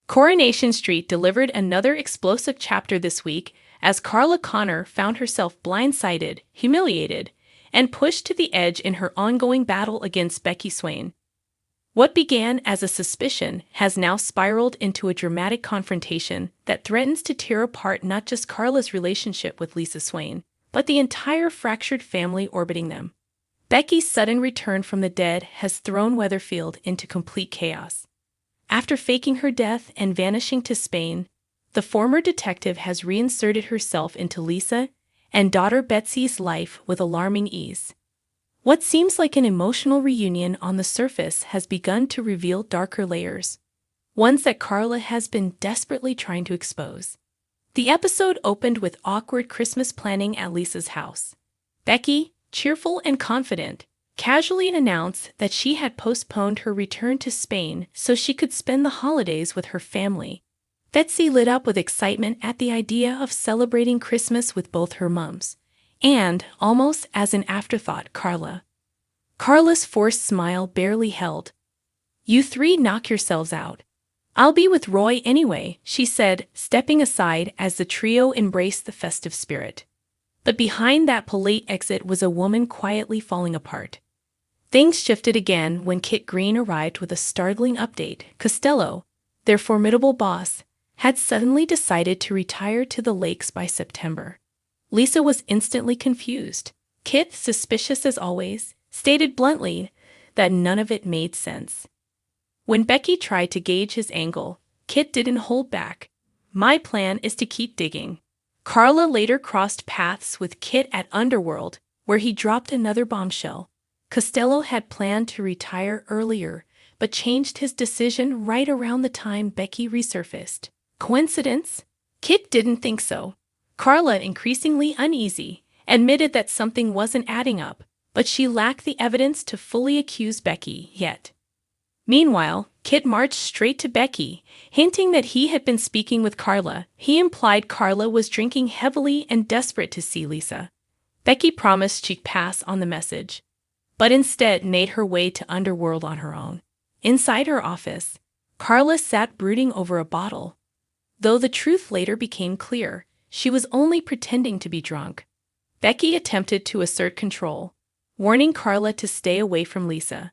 Coronation Street delivered another explosive chapter this week as Carla Connor found herself blindsided, humiliated, and pushed to the edge in her ongoing battle against Becky Swain. What began as a suspicion has now spiraled into a dramatic confrontation that threatens to tear apart not just Carla's relationship with Lisa Swain, but the entire fractured family orbiting them. Becky's sudden return from the dead has thrown Weatherfield into complete chaos. After faking her death and vanishing to Spain, the former detective has reinserted herself into Lisa and daughter Betsy's life with alarming ease. What seems like an emotional reunion on the surface has begun to reveal darker layers, ones that Carla has been desperately trying to expose. The episode opened with awkward Christmas planning at Lisa's house. Becky, cheerful and confident, casually announced that she had postponed her return to Spain so she could spend the holidays with her family. Betsy lit up with excitement at the idea of celebrating Christmas with both her mums, and, almost as an afterthought, Carla's forced smile barely held. "You three knock yourselves out. I'll be with Roy anyway," she said, stepping aside as the trio embraced the festive spirit. But behind that polite exit was a woman quietly falling apart. Things shifted again when Kit Green arrived with a startling update. Costello, their formidable boss, had suddenly decided to retire to the lakes by September. Lisa was instantly confused. Kit, suspicious as always, stated bluntly that none of it made sense. When Becky tried to gauge his angle, Kit didn't hold back. "My plan is to keep digging." Carla later crossed paths with Kit at Underworld, where he dropped another bombshell. Costello had planned to retire earlier, but changed his decision right around the time Becky resurfaced. Coincidence? Kit didn't think so. Carla, increasingly uneasy, admitted that something wasn't adding up, but she lacked the evidence to fully accuse Becky yet. Meanwhile, Kit marched straight to Becky, hinting that he had been speaking with Carla. He implied Carla was drinking heavily and desperate to see Lisa. Becky promised she'd pass on the message, but instead made her way to Underworld on her own. Inside her office, Carla sat brooding over a bottle. Though the truth later became clear, she was only pretending to be drunk. Becky attempted to assert control, warning Carla to stay away from Lisa.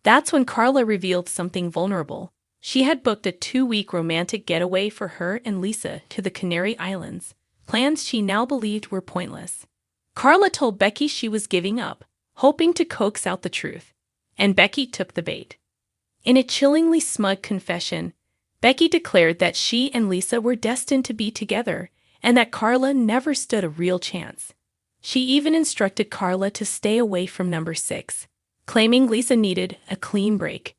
That's when Carla revealed something vulnerable. She had booked a 2-week romantic getaway for her and Lisa to the Canary Islands, plans she now believed were pointless. Carla told Becky she was giving up, hoping to coax out the truth, and Becky took the bait. In a chillingly smug confession, Becky declared that she and Lisa were destined to be together and that Carla never stood a real chance. She even instructed Carla to stay away from number 6, claiming Lisa needed a clean break.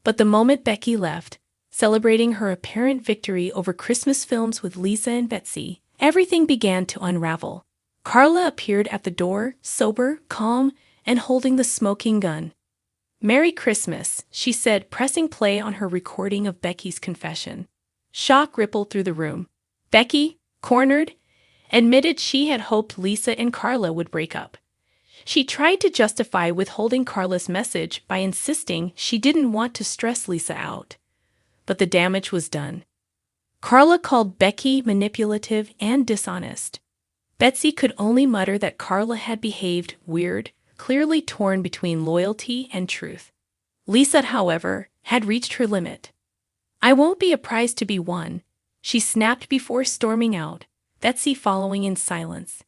But the moment Becky left, celebrating her apparent victory over Christmas films with Lisa and Betsy, everything began to unravel. Carla appeared at the door, sober, calm, and holding the smoking gun. "Merry Christmas," she said, pressing play on her recording of Becky's confession. Shock rippled through the room. Becky, cornered, admitted she had hoped Lisa and Carla would break up. She tried to justify withholding Carla's message by insisting she didn't want to stress Lisa out. But the damage was done. Carla called Becky manipulative and dishonest. Betsy could only mutter that Carla had behaved weird, clearly torn between loyalty and truth. Lisa, however, had reached her limit. "I won't be a prize to be won," she snapped before storming out, Betsy following in silence.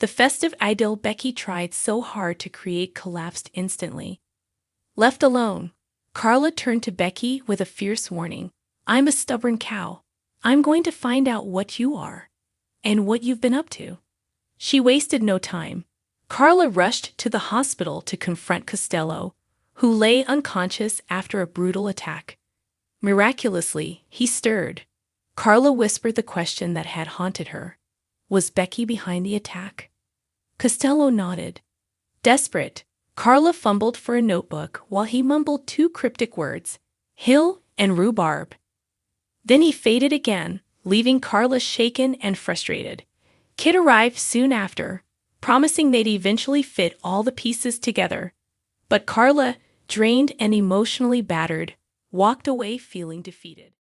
The festive idyll Becky tried so hard to create collapsed instantly. Left alone, Carla turned to Becky with a fierce warning. "I'm a stubborn cow. I'm going to find out what you are, and what you've been up to." She wasted no time. Carla rushed to the hospital to confront Costello, who lay unconscious after a brutal attack. Miraculously, he stirred. Carla whispered the question that had haunted her. Was Becky behind the attack? Costello nodded. Desperate, Carla fumbled for a notebook while he mumbled 2 cryptic words, "Hill" and "rhubarb." Then he faded again, leaving Carla shaken and frustrated. Kit arrived soon after, promising they'd eventually fit all the pieces together. But Carla, drained and emotionally battered, walked away feeling defeated.